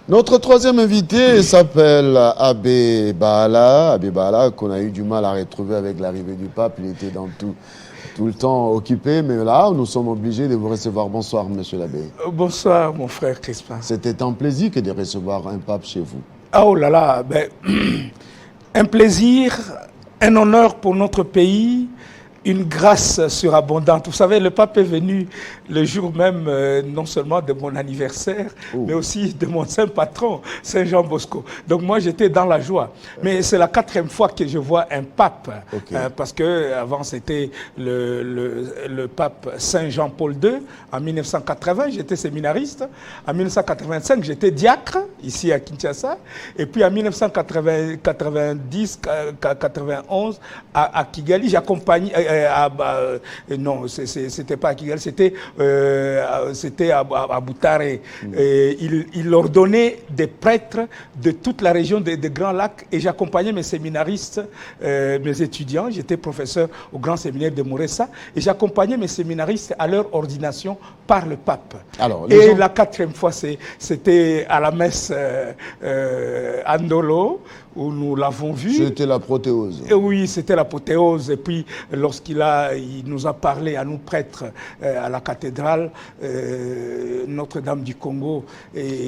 Notre troisième invité s'appelle Abbé Baala. Abbé Baala, qu'on a eu du mal à retrouver avec l'arrivée du pape. Il était dans tout le temps occupé. Mais là, nous sommes obligés de vous recevoir. Bonsoir, monsieur l'abbé. Bonsoir, mon frère Crispin. C'était un plaisir que de recevoir un pape chez vous. Oh là là, ben, un plaisir, un honneur pour notre pays, une grâce surabondante. Vous savez, le pape est venu le jour même, non seulement de mon anniversaire, mais aussi de mon saint patron, Saint Jean Bosco. Donc moi, j'étais dans la joie. Mais c'est la 4e fois que je vois un pape, parce que avant c'était le pape Saint Jean-Paul II. En 1980, j'étais séminariste. En 1985, j'étais diacre, ici à Kinshasa. Et puis en 1990-91, à Kigali, j'accompagnais... non, c'était pas à Kigali, c'était à Boutare. Il ordonnait des prêtres de toute la région des Grands Lacs et j'accompagnais mes séminaristes, mes étudiants. J'étais professeur au Grand Séminaire de Mouressa et j'accompagnais mes séminaristes à leur ordination par le pape. Alors, et la 4e fois, c'était à la messe Andolo, où nous l'avons vu. C'était l'apothéose. Oui, c'était l'apothéose. Et puis, lorsqu'il nous a parlé à nous prêtres à la cathédrale Notre-Dame du Congo.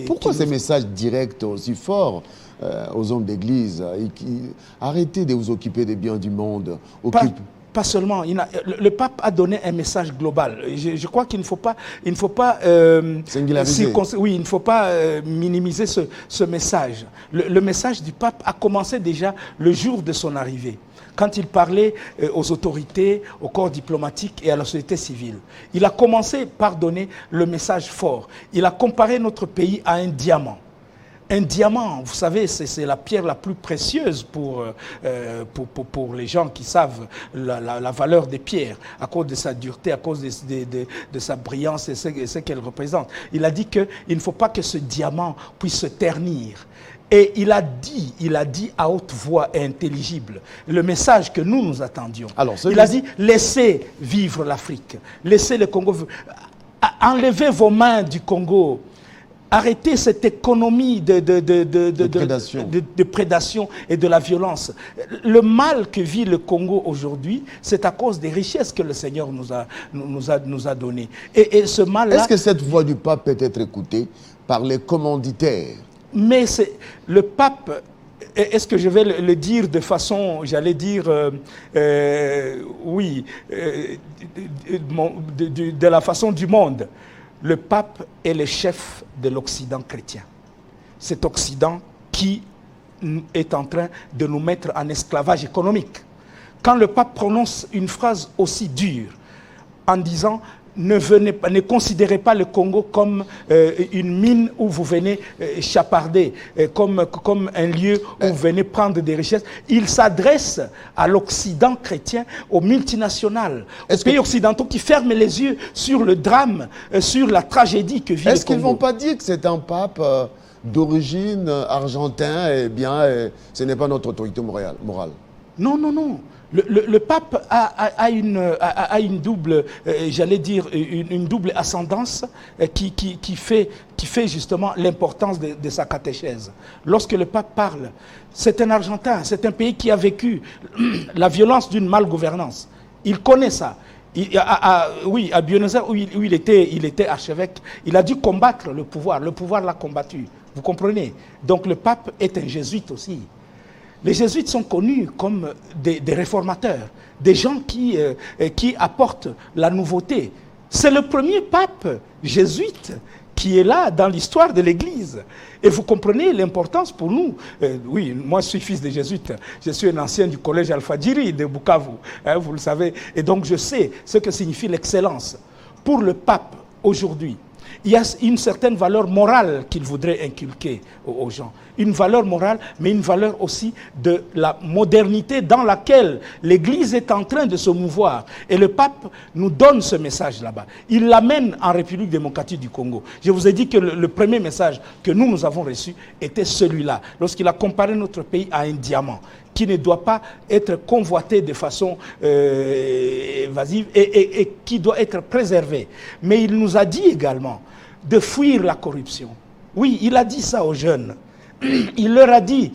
Pourquoi ces messages directs aussi forts aux hommes d'église? Arrêtez de vous occuper des biens du monde. Pas seulement. Le pape a donné un message global. Je crois qu'il ne faut pas, oui, il ne faut pas minimiser ce message. Le message du pape a commencé déjà le jour de son arrivée, quand il parlait aux autorités, au corps diplomatique et à la société civile. Il a commencé par donner le message fort. Il a comparé notre pays à un diamant. Un diamant, vous savez, c'est la pierre la plus précieuse pour les gens qui savent la valeur des pierres, à cause de sa dureté, à cause de sa brillance et ce qu'elle représente. Il a dit qu'il ne faut pas que ce diamant puisse se ternir. Et il a dit à haute voix et intelligible le message que nous attendions. Il a dit, laissez vivre l'Afrique, laissez le Congo, enlevez vos mains du Congo. Arrêtez cette économie de prédation et de la violence. Le mal que vit le Congo aujourd'hui, c'est à cause des richesses que le Seigneur nous a données. Et ce mal-là... Est-ce que cette voix du pape peut être écoutée par les commanditaires? Mais le pape... Est-ce que je vais le dire de façon, j'allais dire, oui, de la façon du monde? Le pape est le chef de l'Occident chrétien. Cet Occident qui est en train de nous mettre en esclavage économique. Quand le pape prononce une phrase aussi dure, en disant ne considérez pas le Congo comme une mine où vous venez chaparder, comme un lieu où vous venez prendre des richesses. Il s'adresse à l'Occident chrétien, aux multinationales, aux pays occidentaux qui ferment les yeux sur le drame, sur la tragédie que vit le Congo. Est-ce qu'ils ne vont pas dire que c'est un pape d'origine argentin, et bien ce n'est pas notre autorité morale? Non, non, non. Le pape a une double, j'allais dire, une double ascendance qui fait justement l'importance de sa catéchèse. Lorsque le pape parle, c'est un Argentin, c'est un pays qui a vécu la violence d'une malgouvernance. Il connaît ça. Oui, à Buenos Aires, où il était archevêque, il a dû combattre le pouvoir. Le pouvoir l'a combattu. Vous comprenez? Donc le pape est un jésuite aussi. Les jésuites sont connus comme des réformateurs, des gens qui apportent la nouveauté. C'est le premier pape jésuite qui est là dans l'histoire de l'Église. Et vous comprenez l'importance pour nous. Oui, moi je suis fils de jésuite. Je suis un ancien du collège Alpha-Djiri de Bukavu, hein, vous le savez. Et donc je sais ce que signifie l'excellence. Pour le pape, aujourd'hui, il y a une certaine valeur morale qu'il voudrait inculquer aux gens. Une valeur morale, mais une valeur aussi de la modernité dans laquelle l'Église est en train de se mouvoir. Et le pape nous donne ce message là-bas. Il l'amène en République démocratique du Congo. Je vous ai dit que le premier message que nous avons reçu était celui-là, lorsqu'il a comparé notre pays à un diamant qui ne doit pas être convoité de façon évasive et qui doit être préservé. Mais il nous a dit également de fuir la corruption. Oui, il a dit ça aux jeunes. Il leur a dit,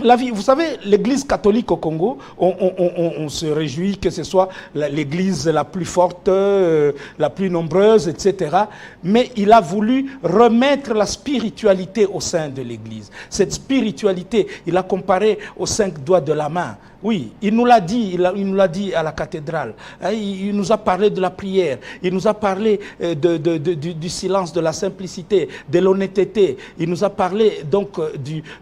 la vie, vous savez, l'église catholique au Congo, on se réjouit que ce soit l'église la plus forte, la plus nombreuse, etc. Mais il a voulu remettre la spiritualité au sein de l'église. Cette spiritualité, il a comparé aux 5 doigts de la main. Oui, il nous l'a dit, il nous l'a dit à la cathédrale. Il nous a parlé de la prière, il nous a parlé du silence, de la simplicité, de l'honnêteté. Il nous a parlé donc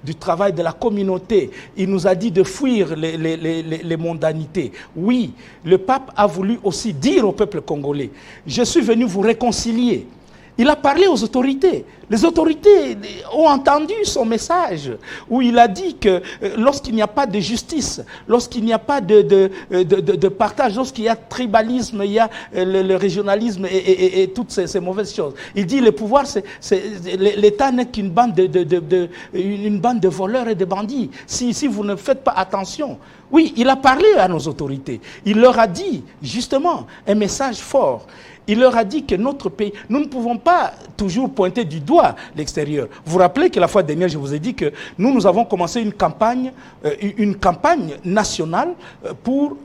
du travail de la communauté. Il nous a dit de fuir les mondanités. Oui, le pape a voulu aussi dire au peuple congolais, je suis venu vous réconcilier. Il a parlé aux autorités. Les autorités ont entendu son message où il a dit que lorsqu'il n'y a pas de justice, lorsqu'il n'y a pas de partage, lorsqu'il y a tribalisme, il y a le régionalisme et toutes ces mauvaises choses. Il dit le pouvoir, l'État n'est qu'une bande de voleurs et de bandits. Si vous ne faites pas attention. Oui, il a parlé à nos autorités. Il leur a dit justement un message fort. Il leur a dit que notre pays, nous ne pouvons pas toujours pointer du doigt l'extérieur. Vous vous rappelez que la fois dernière, je vous ai dit que nous avons commencé une campagne nationale pour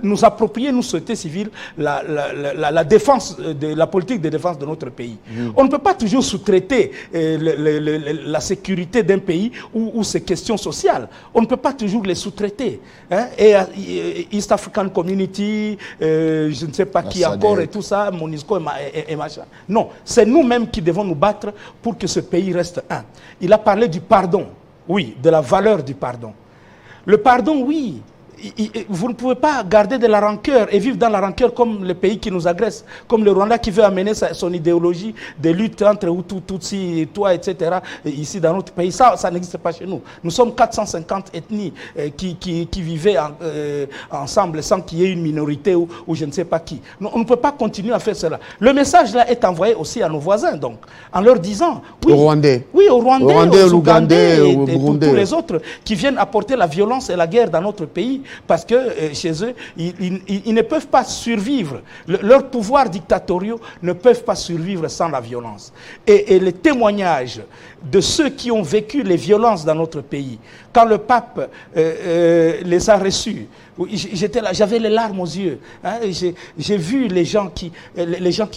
nous approprier, nous, société civile, la défense, la politique de défense de notre pays. On ne peut pas toujours sous-traiter la sécurité d'un pays ou ses questions sociales. On ne peut pas toujours les sous-traiter. Hein? Et East African Community, je ne sais pas qui encore et tout ça, Monisco et machin. Non, c'est nous-mêmes qui devons nous battre pour que ce pays reste un. Il a parlé du pardon, oui, de la valeur du pardon. Le pardon, oui, vous ne pouvez pas garder de la rancœur et vivre dans la rancœur comme le pays qui nous agresse, comme le Rwanda qui veut amener son idéologie de lutte entre Hutu, Tutsi, toi, etc. ici dans notre pays. Ça n'existe pas chez nous. Nous sommes 450 ethnies qui vivaient ensemble sans qu'il y ait une minorité ou je ne sais pas qui. On ne peut pas continuer à faire cela. Le message là est envoyé aussi à nos voisins, donc, en leur disant... Oui, aux Rwandais. Oui, aux Rwandais, aux Ougandais et tous les autres qui viennent apporter la violence et la guerre dans notre pays. Parce que chez eux, ils ne peuvent pas survivre. Leurs pouvoirs dictatoriaux ne peuvent pas survivre sans la violence. Et les témoignages de ceux qui ont vécu les violences dans notre pays, quand le pape les a reçus, j'étais là, j'avais les larmes aux yeux. Hein, j'ai vu les gens qui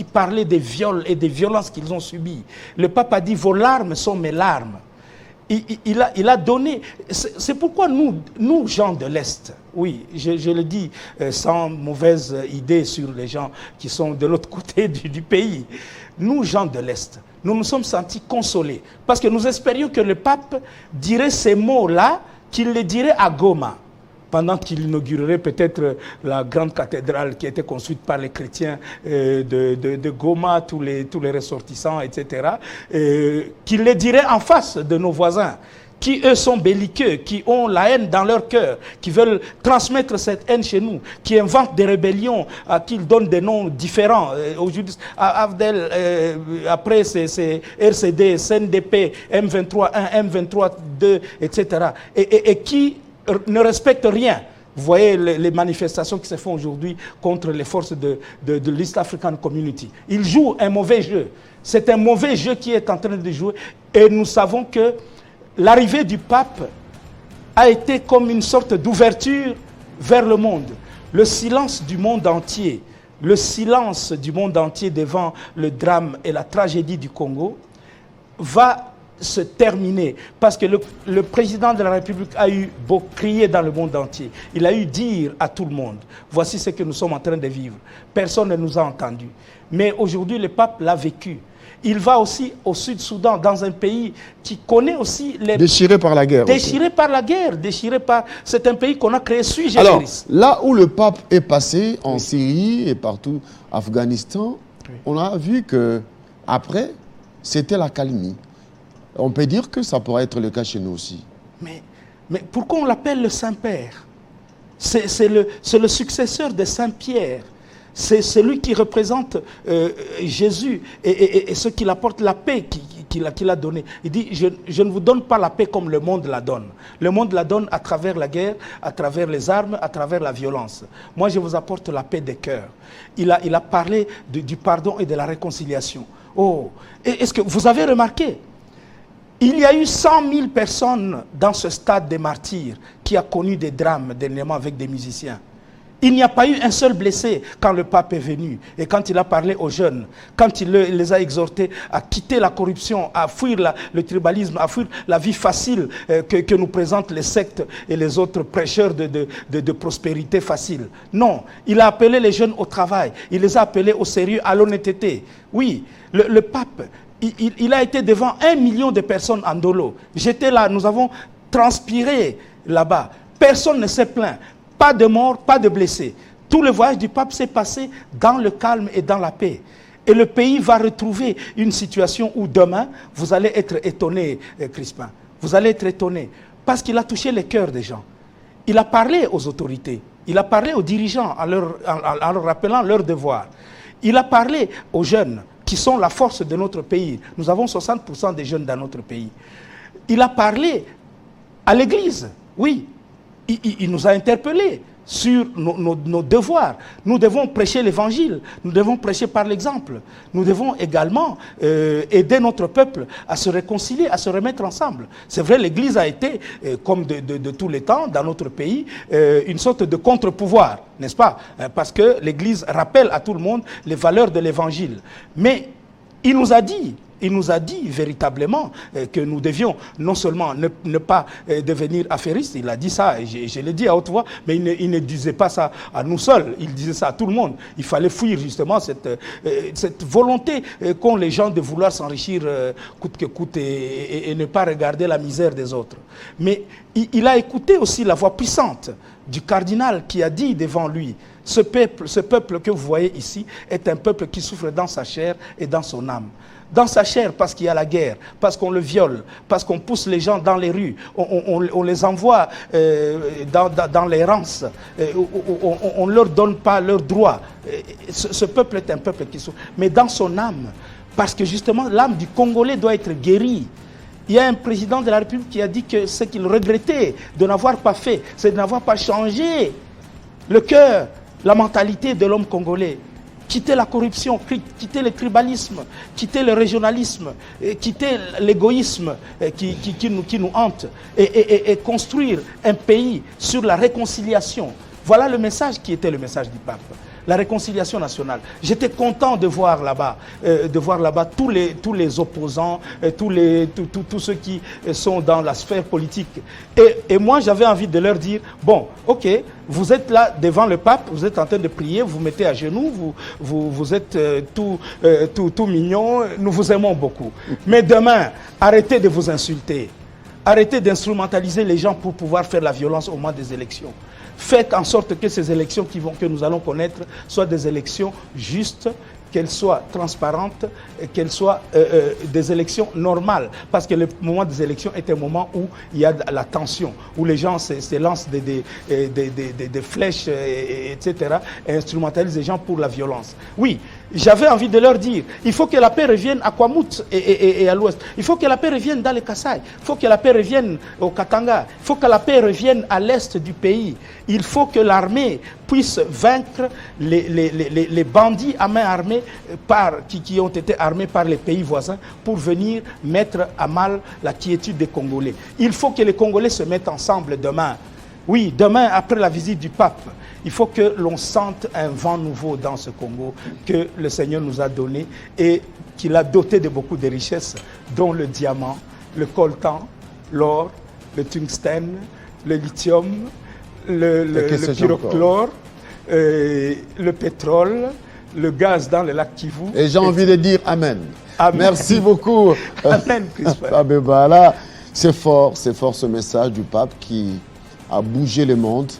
parlaient des viols et des violences qu'ils ont subies. Le pape a dit, vos larmes sont mes larmes. Il a donné... C'est pourquoi nous, gens de l'Est, oui, je le dis sans mauvaise idée sur les gens qui sont de l'autre côté du pays, nous, gens de l'Est, nous nous sommes sentis consolés parce que nous espérions que le pape dirait ces mots-là, qu'il les dirait à Goma, pendant qu'il inaugurerait peut-être la grande cathédrale qui a été construite par les chrétiens de Goma, tous les ressortissants, etc., qu'il les dirait en face de nos voisins, qui eux sont belliqueux, qui ont la haine dans leur cœur, qui veulent transmettre cette haine chez nous, qui inventent des rébellions, à qui ils donnent des noms différents. Aujourd'hui, Avdel, après c'est RCD, CNDP, M23-1, M23-2, etc. Et qui ne respectent rien. Vous voyez les manifestations qui se font aujourd'hui contre les forces de l'East African Community. Ils jouent un mauvais jeu. C'est un mauvais jeu qui est en train de jouer. Et nous savons que l'arrivée du pape a été comme une sorte d'ouverture vers le monde. Le silence du monde entier, devant le drame et la tragédie du Congo va se terminer, parce que le président de la République a eu beau crier dans le monde entier, il a eu dire à tout le monde, voici ce que nous sommes en train de vivre. Personne ne nous a entendus. Mais aujourd'hui, le pape l'a vécu. Il va aussi au Sud-Soudan, dans un pays qui connaît aussi les... Déchiré par la guerre. Déchiré par la guerre, c'est un pays qu'on a créé sui generis. Alors, là où le pape est passé, en Syrie et partout, Afghanistan, on a vu que après, c'était la calmie. On peut dire que ça pourrait être le cas chez nous aussi. Mais pourquoi on l'appelle le Saint-Père? C'est le successeur de Saint-Pierre. C'est celui qui représente Jésus et ce qu'il apporte, la paix qu'il a donnée. Il dit, je ne vous donne pas la paix comme le monde la donne. Le monde la donne à travers la guerre, à travers les armes, à travers la violence. Moi, je vous apporte la paix des cœurs. Il a parlé du pardon et de la réconciliation. Oh, est-ce que vous avez remarqué Il y a eu 100 000 personnes dans ce stade des martyrs qui a connu des drames dernièrement avec des musiciens. Il n'y a pas eu un seul blessé quand le pape est venu et quand il a parlé aux jeunes, quand il les a exhortés à quitter la corruption, à fuir le tribalisme, à fuir la vie facile que nous présentent les sectes et les autres prêcheurs de prospérité facile. Non, il a appelé les jeunes au travail, il les a appelés au sérieux, à l'honnêteté. Oui, le pape, il a été devant 1 million de personnes en dolo. J'étais là, nous avons transpiré là-bas. Personne ne s'est plaint. Pas de morts, pas de blessés. Tout le voyage du pape s'est passé dans le calme et dans la paix. Et le pays va retrouver une situation où demain, vous allez être étonné, Crispin. Vous allez être étonné. Parce qu'il a touché les cœurs des gens. Il a parlé aux autorités. Il a parlé aux dirigeants en leur rappelant leurs devoirs. Il a parlé aux jeunes qui sont la force de notre pays. Nous avons 60% des jeunes dans notre pays. Il a parlé à l'Église, oui. Il nous a interpellés sur nos devoirs. Nous devons prêcher l'évangile, nous devons prêcher par l'exemple. Nous devons également aider notre peuple à se réconcilier, à se remettre ensemble. C'est vrai, l'Église a été, comme de tous les temps, dans notre pays, une sorte de contre-pouvoir, n'est-ce pas? Parce que l'Église rappelle à tout le monde les valeurs de l'évangile. Mais il nous a dit véritablement que nous devions non seulement ne pas devenir affairistes, il a dit ça, et je l'ai dit à haute voix, mais il ne disait pas ça à nous seuls, il disait ça à tout le monde. Il fallait fuir justement cette volonté qu'ont les gens de vouloir s'enrichir coûte que coûte et ne pas regarder la misère des autres. Mais il a écouté aussi la voix puissante du cardinal qui a dit devant lui, ce peuple que vous voyez ici est un peuple qui souffre dans sa chair et dans son âme. Dans sa chair parce qu'il y a la guerre, parce qu'on le viole, parce qu'on pousse les gens dans les rues, on les envoie dans les rances, on ne leur donne pas leurs droits. Ce peuple est un peuple qui souffre. Mais dans son âme, parce que justement l'âme du Congolais doit être guérie. Il y a un président de la République qui a dit que ce qu'il regrettait de n'avoir pas fait, c'est de n'avoir pas changé le cœur, la mentalité de l'homme congolais. Quitter la corruption, quitter le tribalisme, quitter le régionalisme, quitter l'égoïsme qui nous hante et construire un pays sur la réconciliation. Voilà le message qui était le message du pape. La réconciliation nationale. J'étais content de voir là-bas, tous les opposants, tous ceux qui sont dans la sphère politique. Et moi, j'avais envie de leur dire, bon, ok, vous êtes là devant le pape, vous êtes en train de prier, vous mettez à genoux, vous êtes tout mignon, nous vous aimons beaucoup. Mais demain, arrêtez de vous insulter. Arrêtez d'instrumentaliser les gens pour pouvoir faire la violence au moment des élections. Faites en sorte que ces élections que nous allons connaître soient des élections justes, qu'elles soient transparentes, qu'elles soient des élections normales. Parce que le moment des élections est un moment où il y a de la tension, où les gens se lancent des flèches, etc., et instrumentalisent les gens pour la violence. Oui, j'avais envie de leur dire, il faut que la paix revienne à Kwamut et à l'ouest. Il faut que la paix revienne dans les Kasaï. Il faut que la paix revienne au Katanga. Il faut que la paix revienne à l'est du pays. Il faut que l'armée puisse vaincre les bandits à main armée qui ont été armés par les pays voisins pour venir mettre à mal la quiétude des Congolais. Il faut que les Congolais se mettent ensemble demain. Oui, demain, après la visite du pape, il faut que l'on sente un vent nouveau dans ce Congo que le Seigneur nous a donné et qu'il a doté de beaucoup de richesses, dont le diamant, le coltan, l'or, le tungstène, le lithium, le pyrochlore, le pétrole, le gaz dans le lac Kivu. Et j'ai envie de dire Amen. Amen. Merci beaucoup. Amen, Christophe. Abbé Bahala, c'est fort ce message du pape qui a bougé le monde.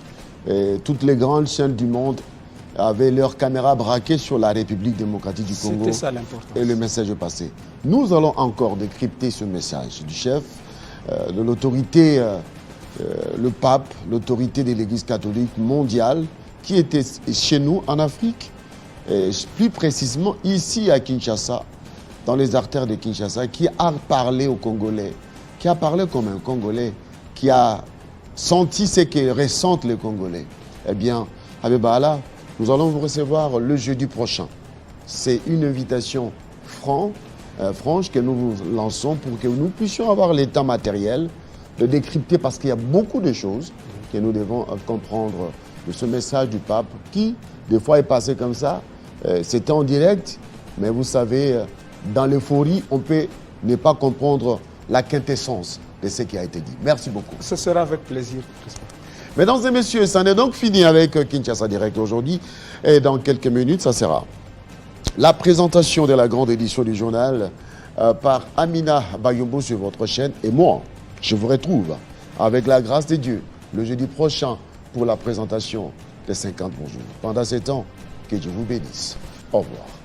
Et toutes les grandes chaînes du monde avaient leurs caméras braquées sur la République démocratique du Congo. C'était ça l'importance. Et le message est passé. Nous allons encore décrypter ce message du chef, de l'autorité, le pape, l'autorité de l'Église catholique mondiale, qui était chez nous en Afrique, et plus précisément ici à Kinshasa, dans les artères de Kinshasa, qui a parlé aux Congolais, qui a parlé comme un Congolais, qui a senti ce que ressentent les Congolais. Eh bien, Abbé Bahala, nous allons vous recevoir le jeudi prochain. C'est une invitation franche franche que nous vous lançons pour que nous puissions avoir l'état matériel de décrypter, parce qu'il y a beaucoup de choses que nous devons comprendre de ce message du pape qui, des fois, est passé comme ça. C'était en direct, mais vous savez, dans l'euphorie, on peut ne pas comprendre la quintessence de ce qui a été dit. Merci beaucoup. Ce sera avec plaisir. Mesdames et messieurs, ça n'est donc fini avec Kinshasa Direct aujourd'hui. Et dans quelques minutes, ça sera la présentation de la grande édition du journal par Amina Bayombo sur votre chaîne. Et moi, je vous retrouve avec la grâce de Dieu le jeudi prochain pour la présentation des 50 bonjours. Pendant ce temps, que Dieu vous bénisse. Au revoir.